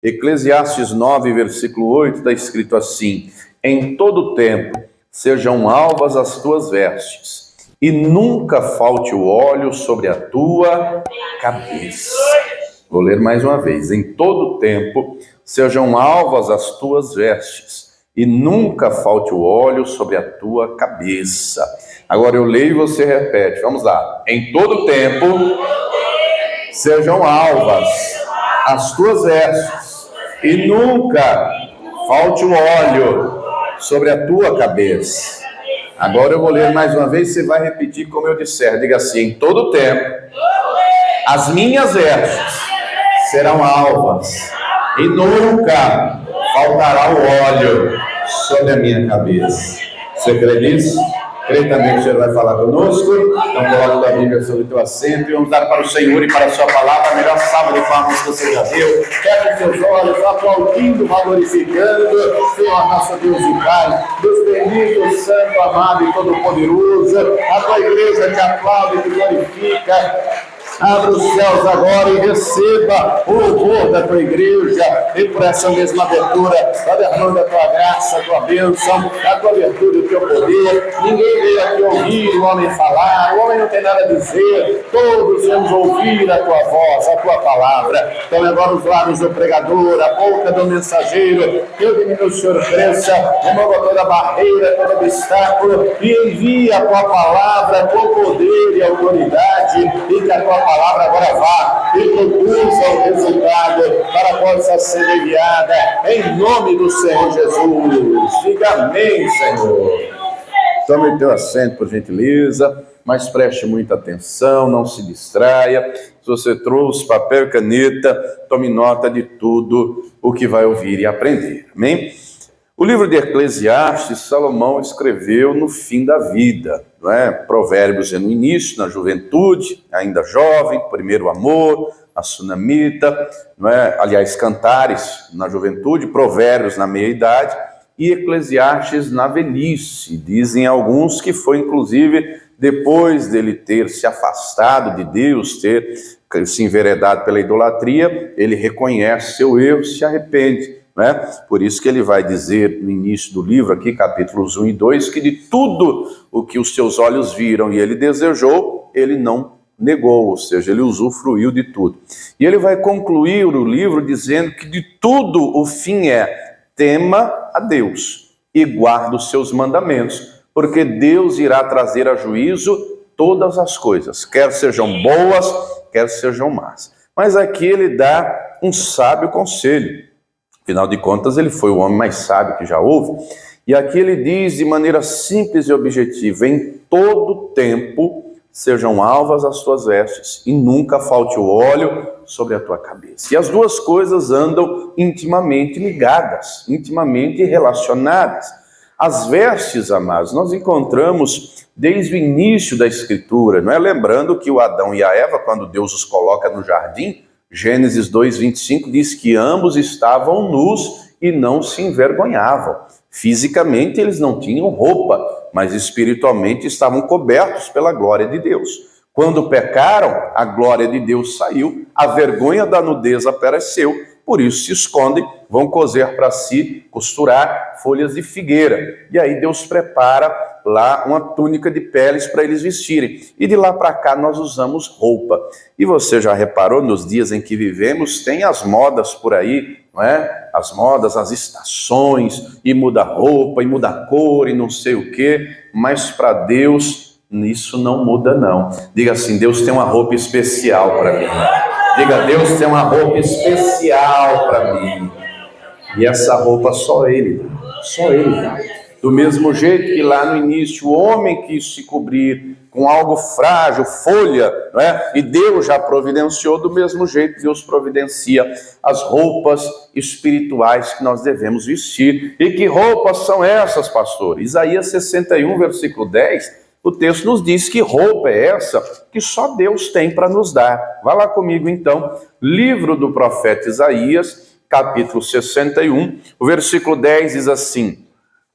Eclesiastes 9, versículo 8, está escrito assim: em todo tempo sejam alvas as tuas vestes, e nunca falte o óleo sobre a tua cabeça. Vou ler mais uma vez. Em todo tempo sejam alvas as tuas vestes, e nunca falte o óleo sobre a tua cabeça. Agora eu leio e você repete. Vamos lá. Em todo tempo sejam alvas as tuas vestes, e nunca falte o óleo sobre a tua cabeça. Agora eu vou ler mais uma vez, você vai repetir como eu disser. Diga assim: em todo tempo as minhas vestes serão alvas, e nunca faltará o óleo sobre a minha cabeça. Você crê nisso? Crê também que o Senhor vai falar conosco? Então coloque a Bíblia sobre o teu assento e vamos dar para o Senhor e para a sua palavra a melhor salva de palmas que você já deu. Feche seus olhos, aplaudindo, glorificando, Senhor nosso Deus e Pai, Deus bendito, santo, amado e todo-poderoso. A tua igreja te aplaude e te glorifica. Abra os céus agora e receba o louvor da tua igreja, e por essa mesma abertura, a derrama da tua graça, a tua bênção, a tua abertura e o teu poder. Ninguém veio aqui ouvir o homem falar, o homem não tem nada a dizer, todos vamos ouvir a tua voz, a tua palavra. Então agora os lábios do pregador, a boca do mensageiro, que eu diminua, o Senhor cresça, remova toda barreira, todo obstáculo, e envia a tua palavra com poder e autoridade, e que a tua palavra agora vá e produza o resultado para que possa ser enviada em nome do Senhor Jesus. Diga amém, Senhor. Tome o teu assento, por gentileza, mas preste muita atenção, não se distraia. Se você trouxe papel e caneta, tome nota de tudo o que vai ouvir e aprender. Amém? O livro de Eclesiastes, Salomão escreveu no fim da vida, não é? Provérbios é no início, na juventude, ainda jovem, primeiro amor, a sunamita, não é? Aliás, Cantares na juventude, Provérbios na meia-idade e Eclesiastes na velhice. Dizem alguns que foi inclusive depois dele ter se afastado de Deus, ter se enveredado pela idolatria, ele reconhece seu erro, se arrepende. Por isso que ele vai dizer no início do livro, aqui, capítulos 1 e 2, que de tudo o que os seus olhos viram e ele desejou, ele não negou, ou seja, ele usufruiu de tudo. E ele vai concluir o livro dizendo que de tudo o fim é: tema a Deus e guarda os seus mandamentos, porque Deus irá trazer a juízo todas as coisas, quer sejam boas, quer sejam más. Mas aqui ele dá um sábio conselho. Afinal de contas, ele foi o homem mais sábio que já houve. E aqui ele diz de maneira simples e objetiva: em todo tempo sejam alvas as tuas vestes, e nunca falte o óleo sobre a tua cabeça. E as duas coisas andam intimamente ligadas, intimamente relacionadas. As vestes, amados, nós encontramos desde o início da Escritura, não é? Lembrando que o Adão e a Eva, quando Deus os coloca no jardim, Gênesis 2:25 diz que ambos estavam nus e não se envergonhavam. Fisicamente eles não tinham roupa, mas espiritualmente estavam cobertos pela glória de Deus. Quando pecaram, a glória de Deus saiu, a vergonha da nudez apareceu, por isso se escondem, vão coser para si, costurar folhas de figueira. E aí Deus prepara lá uma túnica de peles para eles vestirem. E de lá para cá nós usamos roupa. E você já reparou, nos dias em que vivemos, tem as modas por aí, não é? As modas, as estações, e muda roupa, e muda cor, e não sei o quê. Mas para Deus, isso não muda não. Diga assim: Deus tem uma roupa especial para mim. Diga: Deus tem uma roupa especial para mim. E essa roupa só Ele dá. Só Ele dá. Do mesmo jeito que lá no início o homem quis se cobrir com algo frágil, folha, não é? E Deus já providenciou, do mesmo jeito Deus providencia as roupas espirituais que nós devemos vestir. E que roupas são essas, pastor? Isaías 61, versículo 10, o texto nos diz que roupa é essa que só Deus tem para nos dar. Vá lá comigo então, livro do profeta Isaías, capítulo 61, o versículo 10 diz assim: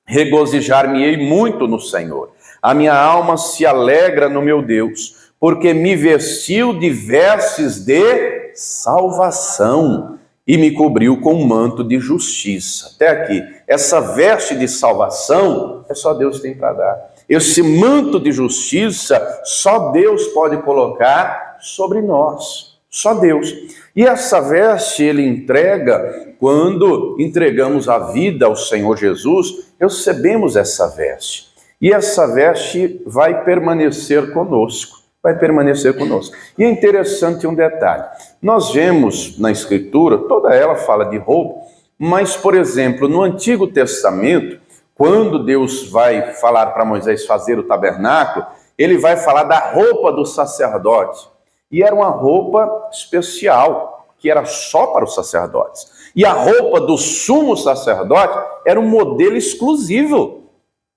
regozijar-me-ei muito no Senhor, a minha alma se alegra no meu Deus, porque me vestiu de vestes de salvação e me cobriu com um manto de justiça. Até aqui, essa veste de salvação é só Deus tem para dar. Esse manto de justiça só Deus pode colocar sobre nós, só Deus. E essa veste Ele entrega quando entregamos a vida ao Senhor Jesus, recebemos essa veste. E essa veste vai permanecer conosco. Vai permanecer conosco. E é interessante um detalhe. Nós vemos na Escritura, toda ela fala de roupa, mas, por exemplo, no Antigo Testamento, quando Deus vai falar para Moisés fazer o tabernáculo, ele vai falar da roupa do sacerdote. E era uma roupa especial, que era só para os sacerdotes. E a roupa do sumo sacerdote era um modelo exclusivo.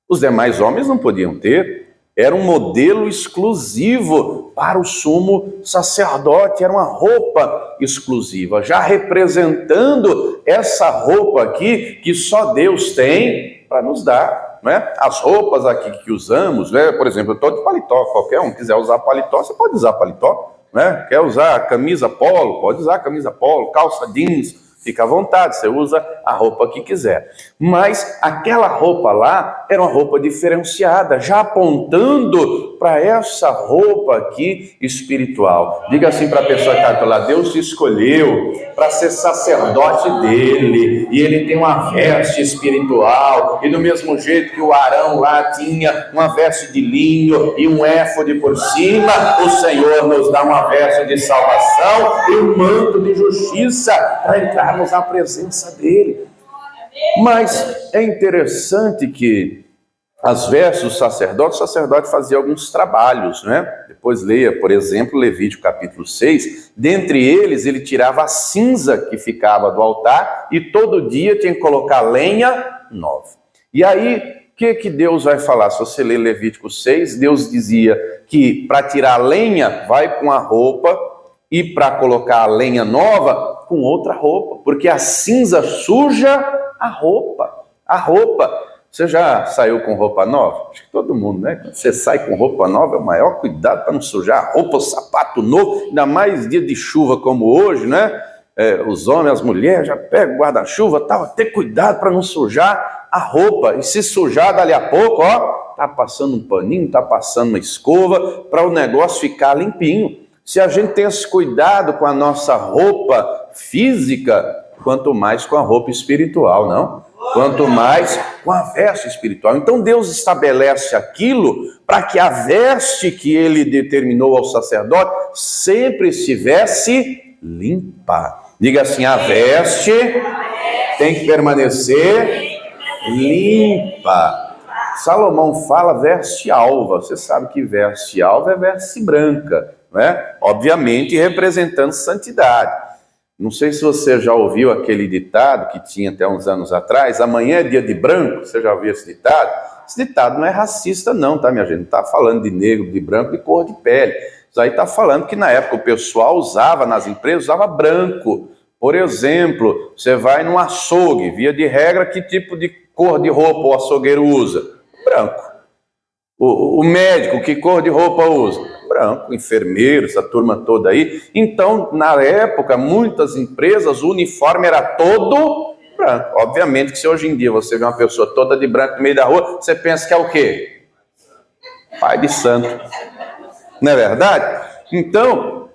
Os demais homens não podiam ter. Era um modelo exclusivo para o sumo sacerdote, era uma roupa exclusiva, já representando essa roupa aqui que só Deus tem para nos dar, não é? As roupas aqui que usamos, né? Por exemplo, eu estou de paletó, qualquer um quiser usar paletó, você pode usar paletó, né? Quer usar camisa polo, pode usar camisa polo, calça jeans, fica à vontade, você usa a roupa que quiser. Mas aquela roupa lá era uma roupa diferenciada, já apontando para essa roupa aqui espiritual. Diga assim para a pessoa que está do lado: Deus te escolheu para ser sacerdote dele, e ele tem uma veste espiritual, e do mesmo jeito que o Arão lá tinha uma veste de linho e um éfode por cima, o Senhor nos dá uma veste de salvação e um manto de justiça para entrarmos na presença dele. Mas é interessante que as vestes do sacerdote, o sacerdote fazia alguns trabalhos, né? Depois leia, por exemplo, Levítico capítulo 6, dentre eles ele tirava a cinza que ficava do altar e todo dia tinha que colocar lenha nova. E aí, o que Deus vai falar? Se você ler Levítico 6, Deus dizia que para tirar a lenha, vai com a roupa, e para colocar a lenha nova, com outra roupa, porque a cinza suja a roupa. A roupa. Você já saiu com roupa nova? Acho que todo mundo, né? Quando você sai com roupa nova, é o maior cuidado para não sujar a roupa, o sapato novo, ainda mais dia de chuva como hoje, né? Os homens, as mulheres já pegam o guarda-chuva, tal, ter cuidado para não sujar a roupa. E se sujar, dali a pouco, ó, tá passando um paninho, tá passando uma escova, para o negócio ficar limpinho. Se a gente tem esse cuidado com a nossa roupa física, quanto mais com a roupa espiritual, não? Quanto mais com a veste espiritual. Então Deus estabelece aquilo para que a veste que ele determinou ao sacerdote sempre estivesse limpa. Diga assim: a veste tem que permanecer limpa. Salomão fala veste alva. Você sabe que veste alva é veste branca, não é? Obviamente representando santidade. Não sei se você já ouviu aquele ditado que tinha até uns anos atrás: amanhã é dia de branco. Você já ouviu esse ditado? Esse ditado não é racista não, tá, minha gente? Não está falando de negro, de branco, de cor de pele. Isso aí está falando que na época o pessoal usava, nas empresas, usava branco. Por exemplo, você vai num açougue, via de regra, que tipo de cor de roupa o açougueiro usa? Branco. O médico, que cor de roupa usa? Branco. Enfermeiros, a turma toda aí. Então, na época, muitas empresas, o uniforme era todo branco. Obviamente que se hoje em dia você vê uma pessoa toda de branco no meio da rua, você pensa que é o quê? Pai de santo. Não é verdade? Então,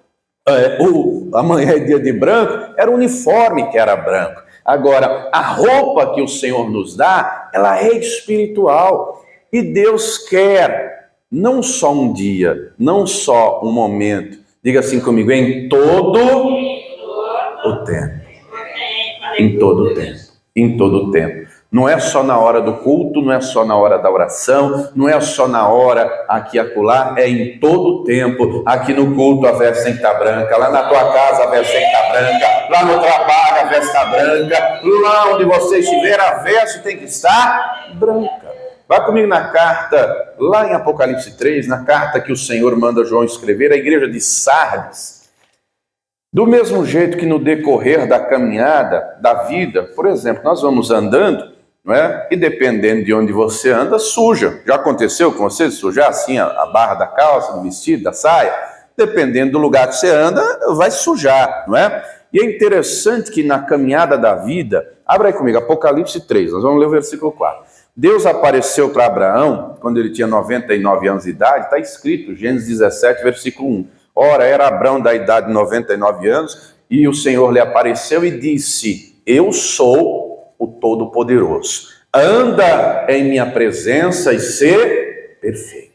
amanhã é dia de branco, era o uniforme que era branco. Agora, a roupa que o Senhor nos dá, ela é espiritual. E Deus quer não só um dia, não só um momento. Diga assim comigo: em todo o tempo. Em todo o tempo. Em todo o tempo. Não é só na hora do culto, não é só na hora da oração, não é só na hora aqui e acolá, é em todo o tempo. Aqui no culto a veste tem que estar branca, lá na tua casa a veste tem que estar branca, lá no trabalho a veste está branca, lá onde você estiver a veste tem que estar branca. Vá comigo na carta, lá em Apocalipse 3, na carta que o Senhor manda João escrever à igreja de Sardes. Do mesmo jeito que no decorrer da caminhada, da vida, por exemplo, nós vamos andando, não é? E dependendo de onde você anda, suja. Já aconteceu com você sujar assim a barra da calça, do vestido, da saia? Dependendo do lugar que você anda, vai sujar, não é? E é interessante que na caminhada da vida, abra aí comigo, Apocalipse 3, nós vamos ler o versículo 4. Deus apareceu para Abraão, quando ele tinha 99 anos de idade, está escrito, Gênesis 17, versículo 1. Ora, era Abraão da idade de 99 anos, e o Senhor lhe apareceu e disse, eu sou o Todo-Poderoso. Anda em minha presença e ser perfeito.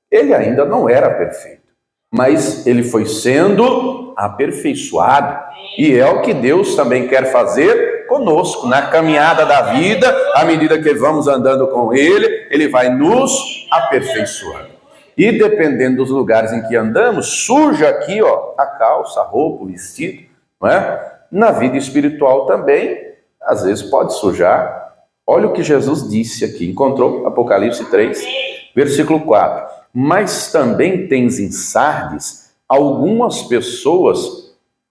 Ele ainda não era perfeito, mas ele foi sendo aperfeiçoado. E é o que Deus também quer fazer conosco, na caminhada da vida, à medida que vamos andando com Ele, Ele vai nos aperfeiçoando. E dependendo dos lugares em que andamos, suja aqui, ó, a calça, a roupa, o vestido, não é? Na vida espiritual também, às vezes pode sujar. Olha o que Jesus disse aqui, encontrou Apocalipse 3, versículo 4. Mas também tens em Sardes algumas pessoas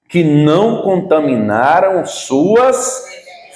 que não contaminaram suas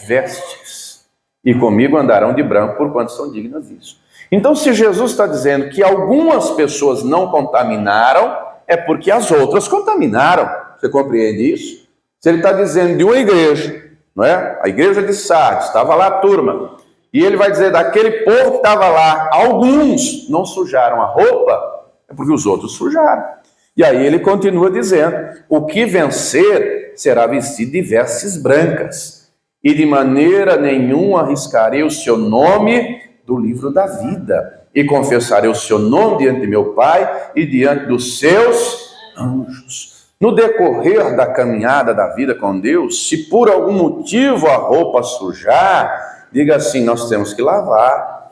vestes, e comigo andarão de branco, porquanto são dignas disso. Então, se Jesus está dizendo que algumas pessoas não contaminaram, é porque as outras contaminaram. Você compreende isso? Se ele está dizendo de uma igreja, não é? A igreja de Sardes, estava lá a turma, e ele vai dizer daquele povo que estava lá, alguns não sujaram a roupa, é porque os outros sujaram. E aí ele continua dizendo, o que vencer será vestido de vestes brancas, e de maneira nenhuma arriscarei o seu nome do livro da vida, e confessarei o seu nome diante de meu Pai e diante dos seus anjos. No decorrer da caminhada da vida com Deus, se por algum motivo a roupa sujar, diga assim, nós temos que lavar.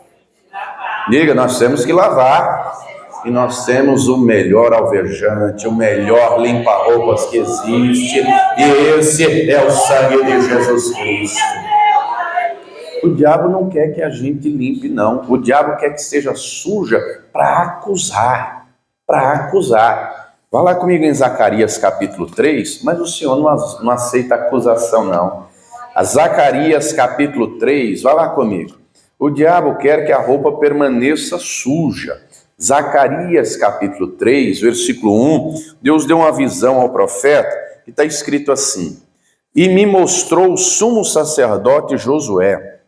Diga, nós temos que lavar. E nós temos o melhor alvejante, o melhor limpa-roupas que existe, e esse é o sangue de Jesus Cristo. O diabo não quer que a gente limpe, não. O diabo quer que seja suja para acusar, Vá lá comigo em Zacarias capítulo 3, mas o Senhor não aceita acusação, não. A Zacarias capítulo 3, vá lá comigo. O diabo quer que a roupa permaneça suja. Zacarias capítulo 3, versículo 1, Deus deu uma visão ao profeta, e está escrito assim, e me mostrou o sumo sacerdote Josué,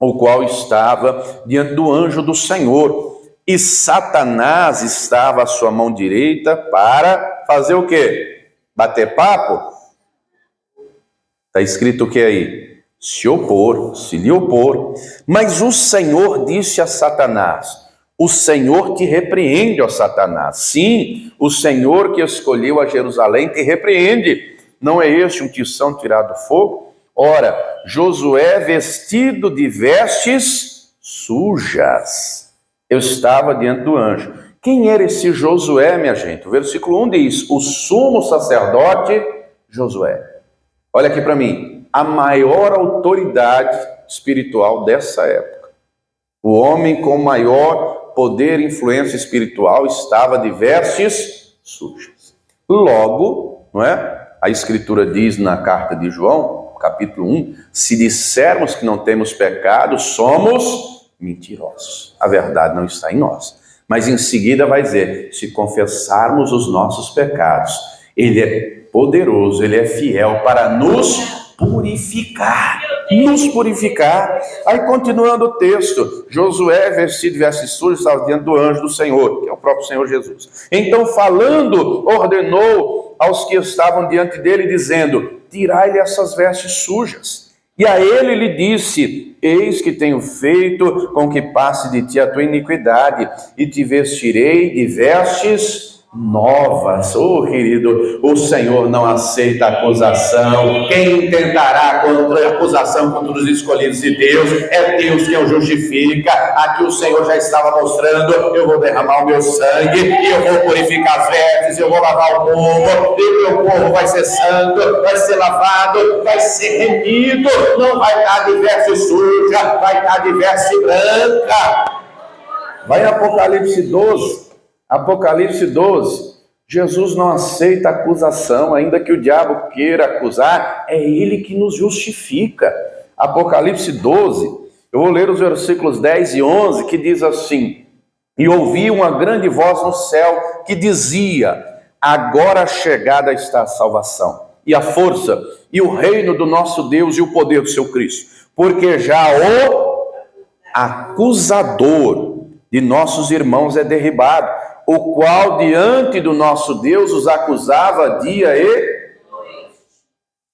o qual estava diante do anjo do Senhor, e Satanás estava à sua mão direita para fazer o quê? Bater papo? Está escrito o que aí? Se lhe opor. Mas o Senhor disse a Satanás, o Senhor te repreende, ó Satanás. Sim, o Senhor que escolheu a Jerusalém te repreende. Não é este um tição tirado do fogo? Ora, Josué, vestido de vestes sujas, eu estava diante do anjo. Quem era esse Josué, minha gente? O versículo 1 diz, o sumo sacerdote Josué. Olha aqui para mim, a maior autoridade espiritual dessa época. O homem com maior poder e influência espiritual estava de vestes sujas. Logo, não é? A Escritura diz na carta de João, capítulo 1, se dissermos que não temos pecado, somos mentirosos. A verdade não está em nós. Mas em seguida vai dizer, se confessarmos os nossos pecados, Ele é poderoso, Ele é fiel para nos purificar. Aí continuando o texto, Josué, vestido de vestes sujas, estava diante do anjo do Senhor, que é o próprio Senhor Jesus. Então falando, ordenou aos que estavam diante dele, dizendo, tirai-lhe essas vestes sujas. E a ele lhe disse, eis que tenho feito com que passe de ti a tua iniquidade, e te vestirei de vestes novas. Oh, querido, o Senhor não aceita acusação. Quem intentará contra a acusação contra os escolhidos de Deus, é Deus quem o justifica. Aqui o Senhor já estava mostrando, eu vou derramar o meu sangue, e eu vou purificar as vestes, eu vou lavar o povo, e o meu povo vai ser santo, vai ser lavado, vai ser remido, não vai estar de veste suja, vai estar de veste branca. Vai em Apocalipse 12. Apocalipse 12, Jesus não aceita acusação, ainda que o diabo queira acusar, é Ele que nos justifica. Apocalipse 12, eu vou ler os versículos 10 e 11, que diz assim, e ouvi uma grande voz no céu que dizia, agora chegada está a salvação, e a força, e o reino do nosso Deus e o poder do seu Cristo. Porque já o acusador de nossos irmãos é derribado, o qual diante do nosso Deus os acusava dia e noite.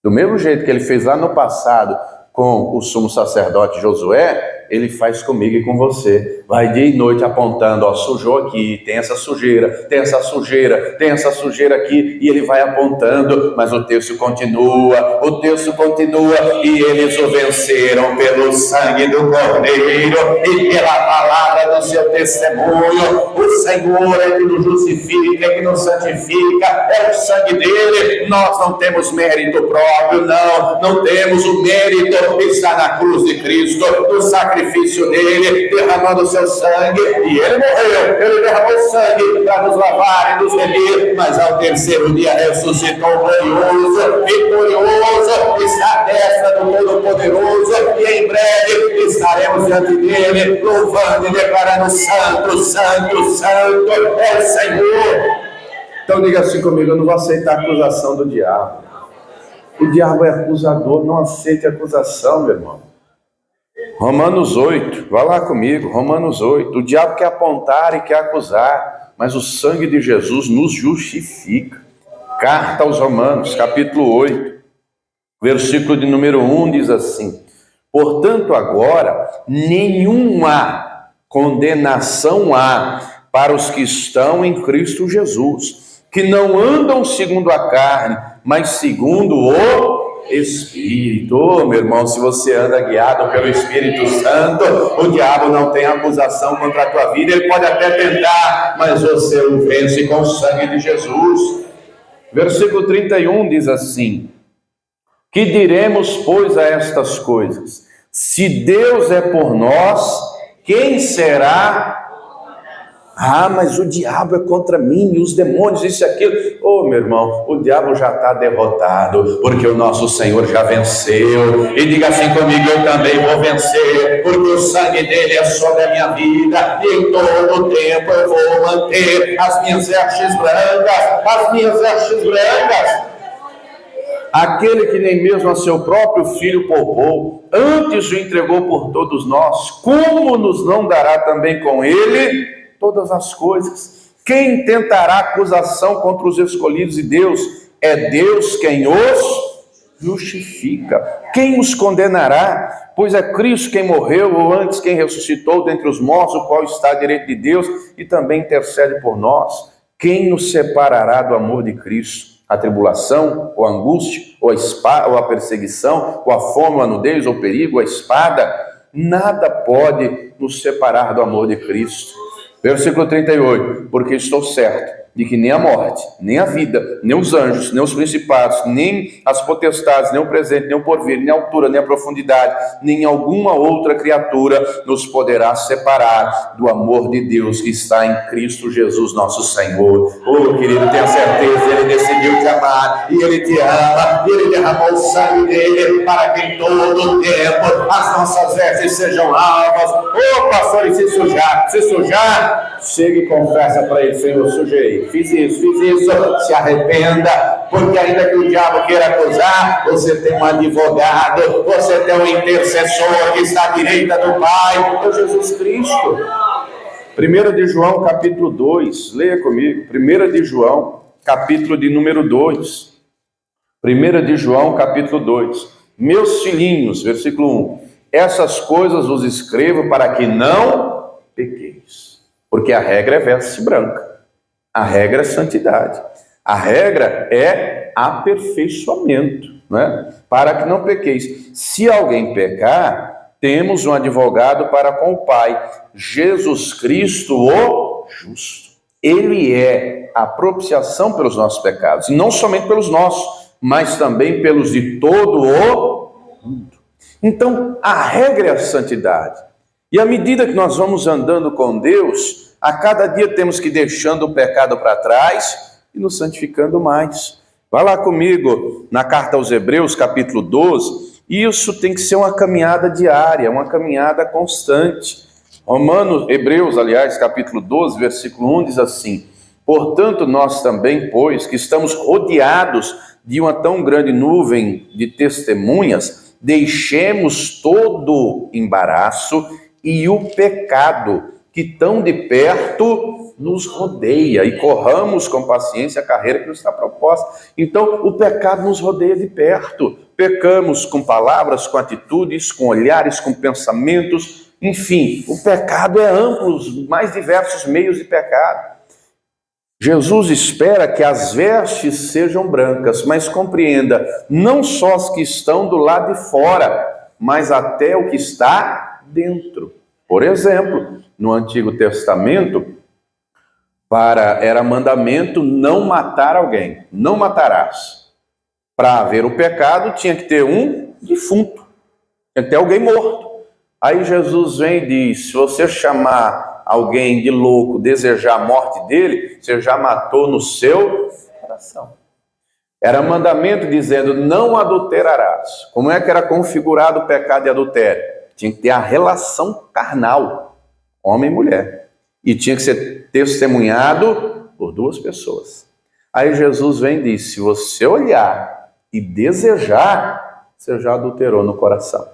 Do mesmo jeito que ele fez lá no passado com o sumo sacerdote Josué, ele faz comigo e com você. Vai dia e noite apontando, ó, sujou aqui, tem essa sujeira, tem essa sujeira, tem essa sujeira aqui, e ele vai apontando, mas o texto continua, e eles o venceram pelo sangue do Cordeiro e pela palavra do seu testemunho. O Senhor é que nos justifica, é que nos santifica, é o sangue dele. Nós não temos mérito próprio, não temos. O mérito está na cruz de Cristo, no sacrifício dele, derramando o seu sangue, e ele morreu, ele derramou sangue para nos lavar e nos remir, mas ao terceiro dia ressuscitou glorioso, vitorioso, está à destra do Todo-Poderoso, e em breve estaremos diante dele, louvando e declarando: santo, santo, santo é o Senhor. Então diga assim comigo: eu não vou aceitar a acusação do diabo. O diabo é acusador, não aceite acusação, meu irmão. Romanos 8, vai lá comigo, Romanos 8. O diabo quer apontar e quer acusar, mas o sangue de Jesus nos justifica. Carta aos Romanos, capítulo 8, versículo de número 1 diz assim: portanto agora nenhuma condenação há para os que estão em Cristo Jesus, que não andam segundo a carne, mas segundo o Espírito. Oh, meu irmão, se você anda guiado pelo Espírito Santo, o diabo não tem acusação contra a tua vida. Ele pode até tentar, mas você o vence com o sangue de Jesus. Versículo 31 diz assim: que diremos, pois, a estas coisas? Se Deus é por nós, quem será? Ah, mas o diabo é contra mim, e os demônios, isso e aquilo. Oh, meu irmão, o diabo já está derrotado, porque o nosso Senhor já venceu. E diga assim comigo: eu também vou vencer, porque o sangue dele é sobre a minha vida, e em todo o tempo eu vou manter as minhas vestes brancas. Aquele que nem mesmo a seu próprio filho poupou, antes o entregou por todos nós, como nos não dará também com ele todas as coisas? Quem tentará acusação contra os escolhidos de Deus? É Deus quem os justifica. Quem os condenará? Pois é Cristo quem morreu, ou antes quem ressuscitou dentre os mortos, o qual está à direita de Deus e também intercede por nós. Quem nos separará do amor de Cristo? A tribulação, ou a angústia, ou a espada, ou a perseguição, ou a fome, ou a nudez, ou o perigo, ou a espada? Nada pode nos separar do amor de Cristo. Versículo 38, porque estou certo de que nem a morte, nem a vida, nem os anjos, nem os principados, nem as potestades, nem o presente, nem o porvir, nem a altura, nem a profundidade, nem alguma outra criatura nos poderá separar do amor de Deus que está em Cristo Jesus nosso Senhor. Oh, querido, tenha certeza, ele decidiu te amar, e ele te ama, e ele derramou o sangue dele para que em todo o tempo as nossas vestes sejam alvas. Oh, pastor, e se sujar, chega e confessa para ele: Senhor, sujei, fiz isso, se arrependa, porque ainda que o diabo queira acusar, você tem um advogado, você tem um intercessor que está à direita do Pai, é Jesus Cristo. 1 de João, capítulo 2, leia comigo, 1 de João, capítulo de número 2, 1 de João, capítulo 2, meus filhinhos, versículo 1, essas coisas vos escrevo para que não pequeis, porque a regra é veste branca. A regra é santidade. A regra é aperfeiçoamento, né? Para que não pequeis. Se alguém pecar, temos um advogado para com o Pai, Jesus Cristo, o justo. Ele é a propiciação pelos nossos pecados, e não somente pelos nossos, mas também pelos de todo o mundo. Então, a regra é a santidade. E à medida que nós vamos andando com Deus, a cada dia temos que ir deixando o pecado para trás e nos santificando mais. Vá lá comigo na carta aos Hebreus, capítulo 12. Isso tem que ser uma caminhada diária, uma caminhada constante. Hebreus, capítulo 12, versículo 1 diz assim: portanto, nós também, pois, que estamos rodeados de uma tão grande nuvem de testemunhas, deixemos todo embaraço e o pecado que tão de perto nos rodeia e corramos com paciência a carreira que nos está proposta. Então, o pecado nos rodeia de perto. Pecamos com palavras, com atitudes, com olhares, com pensamentos. Enfim, o pecado é amplo, os mais diversos meios de pecado. Jesus espera que as vestes sejam brancas, mas compreenda, não só as que estão do lado de fora, mas até o que está dentro. Por exemplo, no Antigo Testamento, era mandamento não matar alguém, não matarás. Para haver o pecado, tinha que ter um defunto, tinha que ter alguém morto. Aí Jesus vem e diz, se você chamar alguém de louco, desejar a morte dele, você já matou no seu coração. Era mandamento dizendo, não adulterarás. Como é que era configurado o pecado de adultério? Tinha que ter a relação carnal, homem e mulher. E tinha que ser testemunhado por duas pessoas. Aí Jesus vem e diz, se você olhar e desejar, você já adulterou no coração.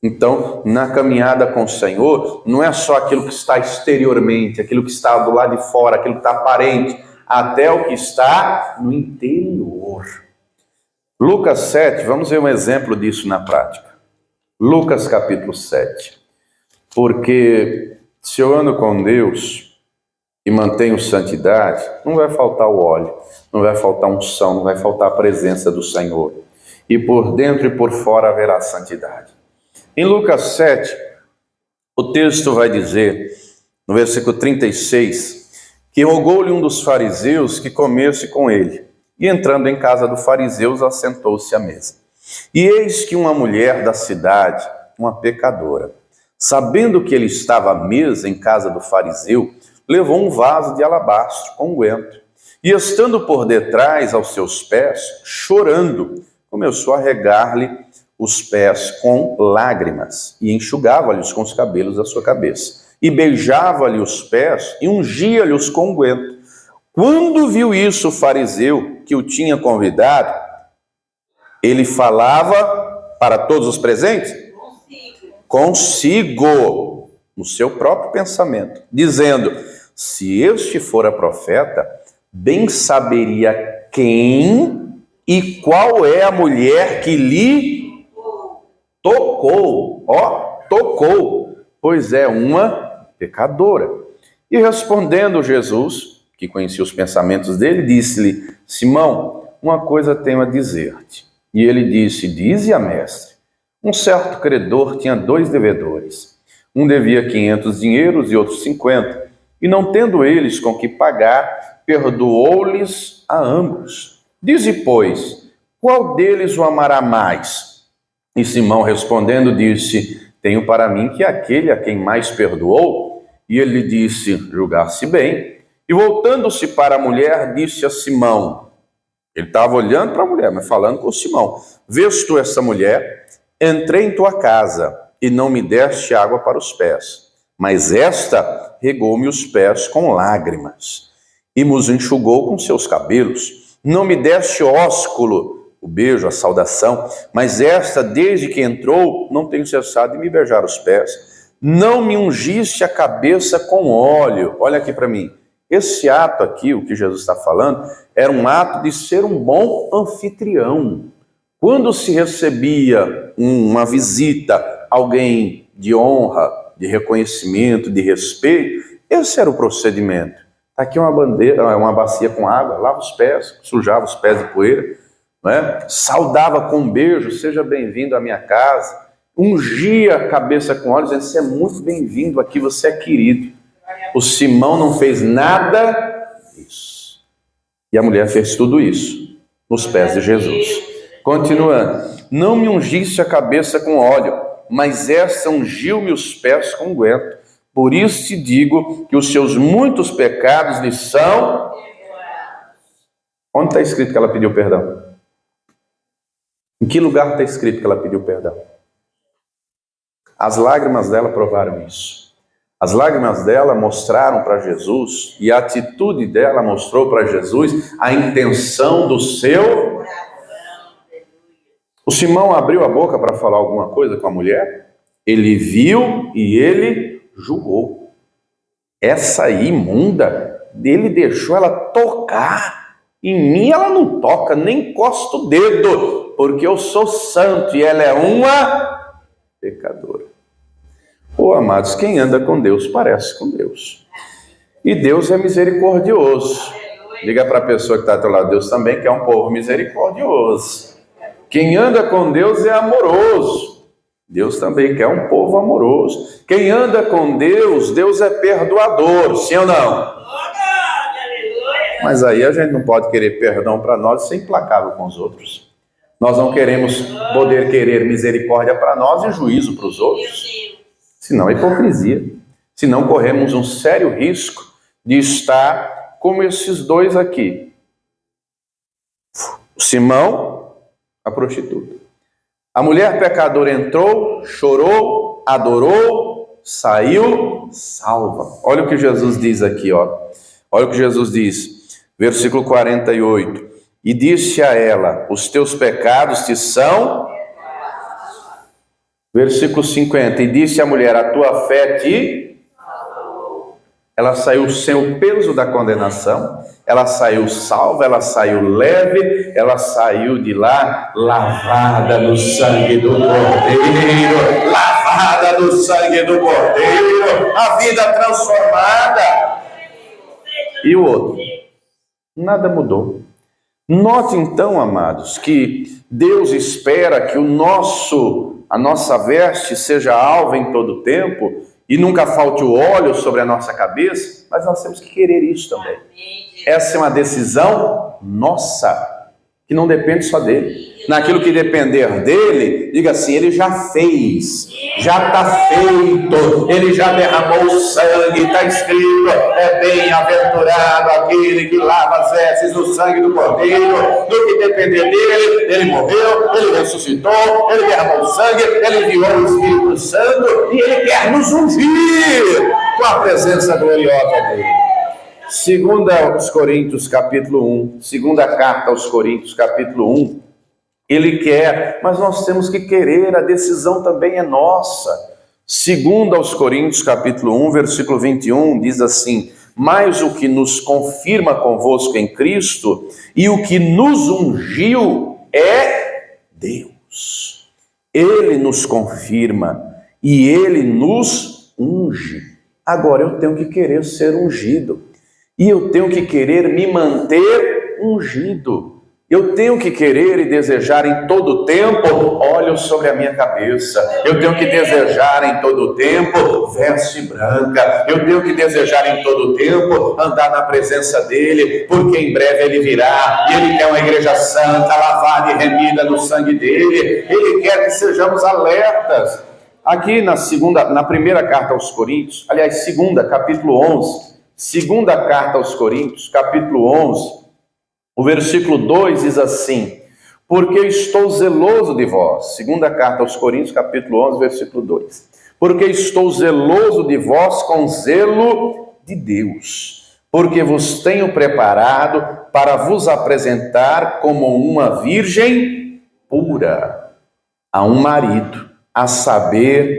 Então, na caminhada com o Senhor, não é só aquilo que está exteriormente, aquilo que está do lado de fora, aquilo que está aparente, até o que está no interior. Lucas 7, vamos ver um exemplo disso na prática. Lucas capítulo 7. Porque se eu ando com Deus e mantenho santidade, não vai faltar o óleo, não vai faltar unção, não vai faltar a presença do Senhor. E por dentro e por fora haverá santidade. Em Lucas 7, o texto vai dizer, no versículo 36, que rogou-lhe um dos fariseus que comesse com ele. E entrando em casa do fariseu, assentou-se à mesa. E eis que uma mulher da cidade, uma pecadora, sabendo que ele estava à mesa em casa do fariseu, levou um vaso de alabastro com unguento. E estando por detrás aos seus pés, chorando, começou a regar-lhe os pés com lágrimas, e enxugava-lhes com os cabelos da sua cabeça, e beijava-lhe os pés, e ungia-lhes com unguento. Quando viu isso o fariseu, que o tinha convidado, ele falava para todos os presentes? Consigo, no seu próprio pensamento, dizendo, se este fora profeta, bem saberia quem e qual é a mulher que lhe tocou, pois é uma pecadora. E respondendo Jesus, que conhecia os pensamentos dele, disse-lhe, Simão, uma coisa tenho a dizer-te. E ele disse, dize a mestre. Um certo credor tinha 2 devedores. Um devia 500 dinheiros e outro 50. E não tendo eles com que pagar, perdoou-lhes a ambos. Dize, pois, qual deles o amará mais? E Simão respondendo disse, tenho para mim que aquele a quem mais perdoou. E ele disse, julgar-se bem. E voltando-se para a mulher, disse a Simão, ele estava olhando para a mulher, mas falando com Simão, vês tu essa mulher? Entrei em tua casa e não me deste água para os pés, mas esta regou-me os pés com lágrimas e me os enxugou com seus cabelos. Não me deste ósculo, o beijo, a saudação, mas esta, desde que entrou, não tem cessado de me beijar os pés. Não me ungiste a cabeça com óleo. Olha aqui para mim. Esse ato aqui, o que Jesus está falando, era um ato de ser um bom anfitrião. Quando se recebia uma visita, alguém de honra, de reconhecimento, de respeito, esse era o procedimento. Aqui uma bandeira, uma bacia com água, lava os pés, sujava os pés de poeira, né? Saudava com um beijo, seja bem-vindo à minha casa, ungia a cabeça com óleo, dizendo, você é muito bem-vindo aqui, você é querido. O Simão não fez nada disso. E a mulher fez tudo isso nos pés de Jesus. Continuando, não me ungiste a cabeça com óleo, mas essa ungiu-me os pés com unguento. Por isso te digo que os seus muitos pecados lhe são... Onde está escrito que ela pediu perdão? Em que lugar está escrito que ela pediu perdão? As lágrimas dela provaram isso. As lágrimas dela mostraram para Jesus, e a atitude dela mostrou para Jesus a intenção do seu O Simão abriu a boca para falar alguma coisa com a mulher, ele viu e ele julgou. Essa aí, imunda, ele deixou ela tocar. Em mim ela não toca, nem encosta o dedo, porque eu sou santo e ela é uma pecadora. Amados, quem anda com Deus parece com Deus. E Deus é misericordioso. Diga para a pessoa que está ao teu lado, Deus também quer um povo misericordioso. Quem anda com Deus é amoroso. Deus também quer um povo amoroso. Quem anda com Deus, Deus é perdoador, sim ou não? Mas aí a gente não pode querer perdão para nós e ser implacável com os outros. Nós não queremos poder querer misericórdia para nós e juízo para os outros. Senão é hipocrisia. Senão corremos um sério risco de estar como esses dois aqui. O Simão, a prostituta. A mulher pecadora entrou, chorou, adorou, saiu salva. Olha o que Jesus diz aqui, ó. Olha o que Jesus diz, versículo 48. E disse a ela, os teus pecados te são... Versículo 50. E disse a mulher, a tua fé te... Ela saiu sem o peso da condenação, ela saiu salva, ela saiu leve, ela saiu de lá lavada no sangue do Cordeiro, lavada no sangue do Cordeiro, a vida transformada. E o outro? Nada mudou. Note então, amados, que Deus espera que a nossa veste seja alva em todo tempo e nunca falte o óleo sobre a nossa cabeça, mas nós temos que querer isso também. Essa é uma decisão nossa, que não depende só dele. Naquilo que depender dele, diga assim, ele já fez, já está feito, ele já derramou o sangue, está escrito, é bem-aventurado aquele que lava as vestes no sangue do Cordeiro. No que depender dele, ele morreu, ele ressuscitou, ele derramou o sangue, ele enviou o Espírito Santo e ele quer nos ungir com a presença gloriosa dele. Segunda aos Coríntios, capítulo 1, segunda carta aos Coríntios, capítulo 1, ele quer, mas nós temos que querer, a decisão também é nossa. Segunda aos Coríntios, capítulo 1, versículo 21, diz assim, mas o que nos confirma convosco em Cristo e o que nos ungiu é Deus. Ele nos confirma e ele nos unge. Agora eu tenho que querer ser ungido. E eu tenho que querer me manter ungido. Eu tenho que querer e desejar em todo tempo óleo sobre a minha cabeça. Eu tenho que desejar em todo tempo veste branca. Eu tenho que desejar em todo tempo andar na presença dele, porque em breve ele virá. E ele quer uma igreja santa, lavada e remida no sangue dele. Ele quer que sejamos alertas. Aqui na primeira carta aos Coríntios, aliás, capítulo 11, segunda carta aos Coríntios, capítulo 11, o versículo 2 diz assim, porque estou zeloso de vós. Segunda carta aos Coríntios, capítulo 11, versículo 2. Porque estou zeloso de vós com zelo de Deus, porque vos tenho preparado para vos apresentar como uma virgem pura a um marido, a saber,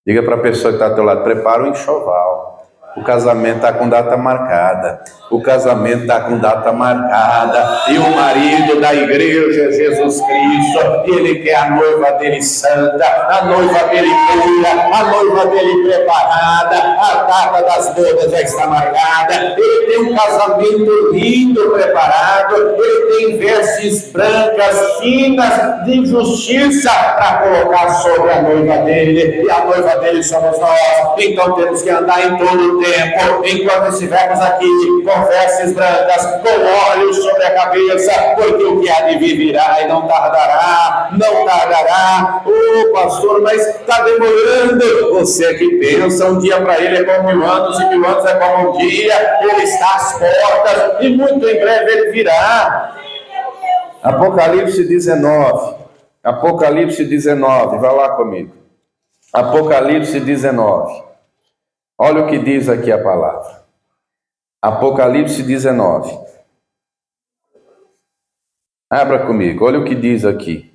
Diga para a pessoa que está ao teu lado, prepara o enxoval. O casamento está com data marcada. O casamento está com data marcada. E o marido da igreja é Jesus Cristo. E ele quer a noiva dele santa, a noiva dele pura, a noiva dele preparada. A data das bodas já está marcada. Ele tem um casamento lindo preparado. Ele tem vestes brancas, finas, de justiça para colocar sobre a noiva dele. E a noiva dele somos nós. Então temos que andar em todo o tempo, enquanto estivermos aqui, com vestes brancas, com óleos sobre a cabeça, porque o que há de vir virá e não tardará, não tardará. Pastor, mas está demorando. Você que pensa, um dia para ele é como 1000 anos, e 1000 anos é como um dia. Ele está às portas, e muito em breve ele virá. Apocalipse 19, vai lá comigo. Apocalipse 19. Olha o que diz aqui a palavra. Apocalipse 19. Abra comigo, olha o que diz aqui.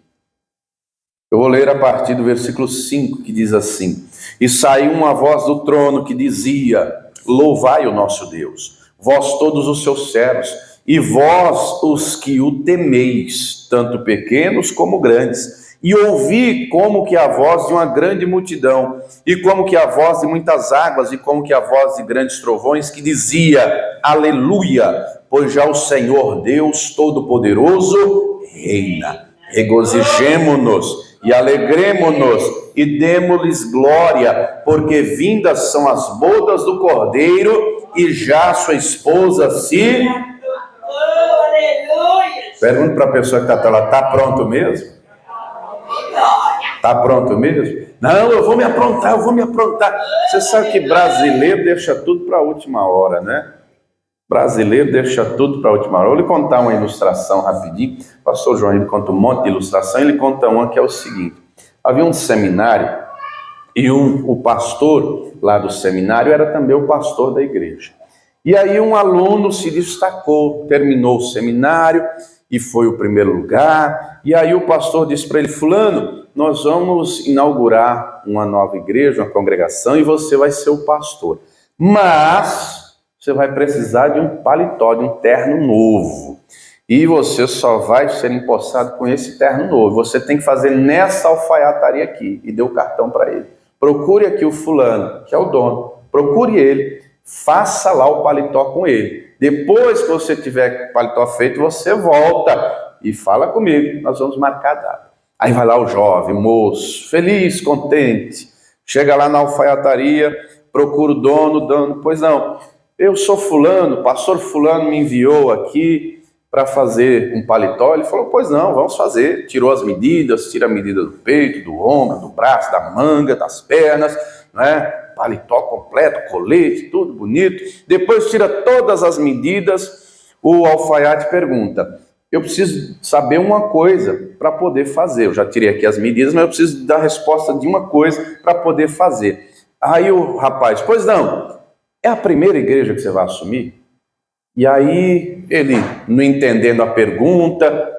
Eu vou ler a partir do versículo 5, que diz assim: E saiu uma voz do trono que dizia: Louvai o nosso Deus, vós todos os seus servos, e vós os que o temeis, tanto pequenos como grandes. E ouvi como que a voz de uma grande multidão, e como que a voz de muitas águas, e como que a voz de grandes trovões, que dizia: Aleluia, pois já o Senhor Deus Todo-Poderoso reina. Regozijemo-nos e alegremo-nos e demo-lhes glória, porque vindas são as bodas do Cordeiro e já sua esposa se... Pergunta para a pessoa que está lá, está pronto mesmo? Está pronto mesmo? Não, eu vou me aprontar. Você sabe que brasileiro deixa tudo para a última hora, né? Brasileiro deixa tudo para a última hora. Eu vou lhe contar uma ilustração rapidinho. O pastor João, ele conta um monte de ilustração. Ele conta uma que é o seguinte. Havia um seminário e o pastor lá do seminário era também o pastor da igreja. E aí um aluno se destacou, terminou o seminário e foi o primeiro lugar. E aí o pastor disse para ele: Fulano, nós vamos inaugurar uma nova igreja, uma congregação, e você vai ser o pastor. Mas você vai precisar de um paletó, de um terno novo. E você só vai ser empossado com esse terno novo. Você tem que fazer nessa alfaiataria aqui. E deu o cartão para ele. Procure aqui o fulano, que é o dono. Procure ele. Faça lá o paletó com ele. Depois que você tiver o paletó feito, você volta e fala comigo. Nós vamos marcar a data. Aí vai lá o jovem, moço, feliz, contente. Chega lá na alfaiataria, procura o dono, pois não. Eu sou fulano, pastor fulano me enviou aqui para fazer um paletó. Ele falou: pois não, vamos fazer. Tirou as medidas, tira a medida do peito, do ombro, do braço, da manga, das pernas, né? Paletó completo, colete, tudo bonito. Depois tira todas as medidas. O alfaiate pergunta: eu preciso saber uma coisa para poder fazer. Eu já tirei aqui as medidas, mas eu preciso dar resposta de uma coisa para poder fazer. Aí o rapaz: pois não. É a primeira igreja que você vai assumir? E aí ele, não entendendo a pergunta,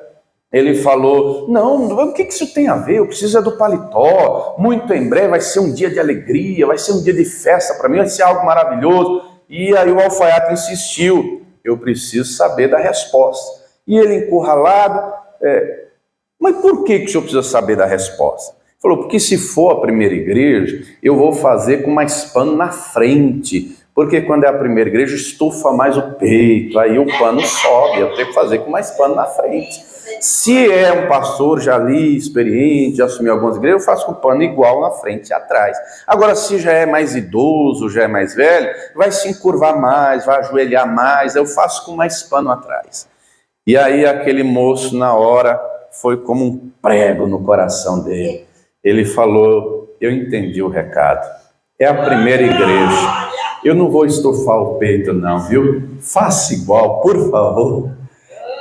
ele falou: não, o que isso tem a ver? Eu preciso é do paletó. Muito em breve vai ser um dia de alegria, vai ser um dia de festa para mim, vai ser algo maravilhoso. E aí o alfaiate insistiu: eu preciso saber da resposta. E ele, encurralado: mas por que o senhor precisa saber da resposta? Falou: porque se for a primeira igreja, eu vou fazer com mais pano na frente. Porque quando é a primeira igreja, estufa mais o peito, aí o pano sobe, eu tenho que fazer com mais pano na frente. Se é um pastor já ali, experiente, já assumiu algumas igrejas, eu faço com pano igual na frente e atrás. Agora, se já é mais idoso, já é mais velho, vai se encurvar mais, vai ajoelhar mais, eu faço com mais pano atrás. E aí aquele moço, na hora, foi como um prego no coração dele. Ele falou: eu entendi o recado. É a primeira igreja. Eu não vou estufar o peito não, viu? Faça igual, por favor.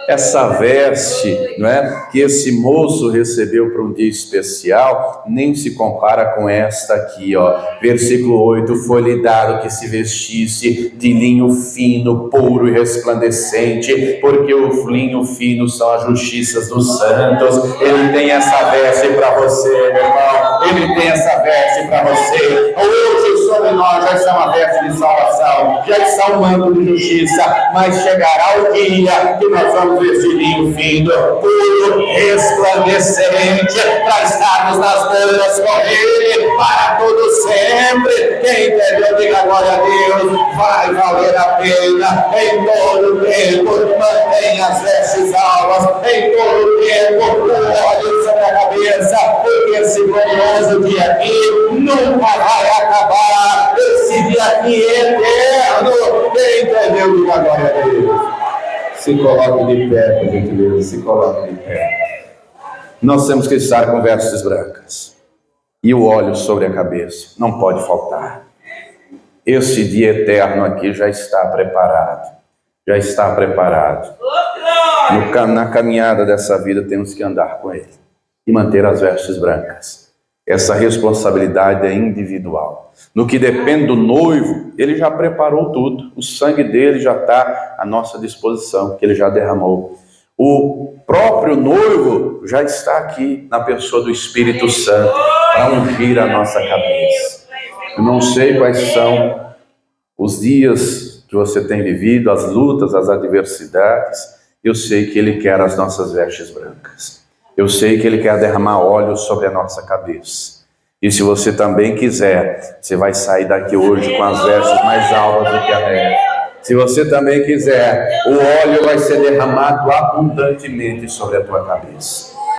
Essa veste, não é, que esse moço recebeu para um dia especial, nem se compara com esta aqui, ó. Versículo 8, foi-lhe dado que se vestisse de linho fino, puro e resplandecente, porque o linho fino são as justiças dos santos. Ele tem essa veste para você, meu irmão. Ele tem essa veste para você. Hoje sobre nós já está uma veste de salvação, já está um manto de justiça, mas chegará o dia que nós vamos vestir linho fino, puro, resplandecente, para estarmos nas bodas com Ele para todo sempre. Quem entendeu, diga glória a Deus. Vai valer a pena em todo tempo. Mantenha as vestes alvas em todo tempo, o óleo sobre a cabeça, porque esse glorioso dia aqui nunca vai acabar. Esse dia aqui é eterno. Quem entendeu, diga glória a Deus. Se coloque de pé, por gentileza, se coloque de pé. Nós temos que estar com vestes brancas e o óleo sobre a cabeça, não pode faltar. Esse dia eterno aqui já está preparado, já está preparado. Na caminhada dessa vida temos que andar com Ele e manter as vestes brancas. Essa responsabilidade é individual. No que depende do noivo, ele já preparou tudo. O sangue dele já está à nossa disposição, que ele já derramou. o próprio noivo já está aqui na pessoa do Espírito Santo para ungir a nossa cabeça. Eu não sei quais são os dias que você tem vivido, as lutas, as adversidades. Eu sei que Ele quer as nossas vestes brancas. Eu sei que Ele quer derramar óleo sobre a nossa cabeça. E se você também quiser, você vai sair daqui hoje com as vestes mais altas do que a neve. Se você também quiser, o óleo vai ser derramado abundantemente sobre a tua cabeça.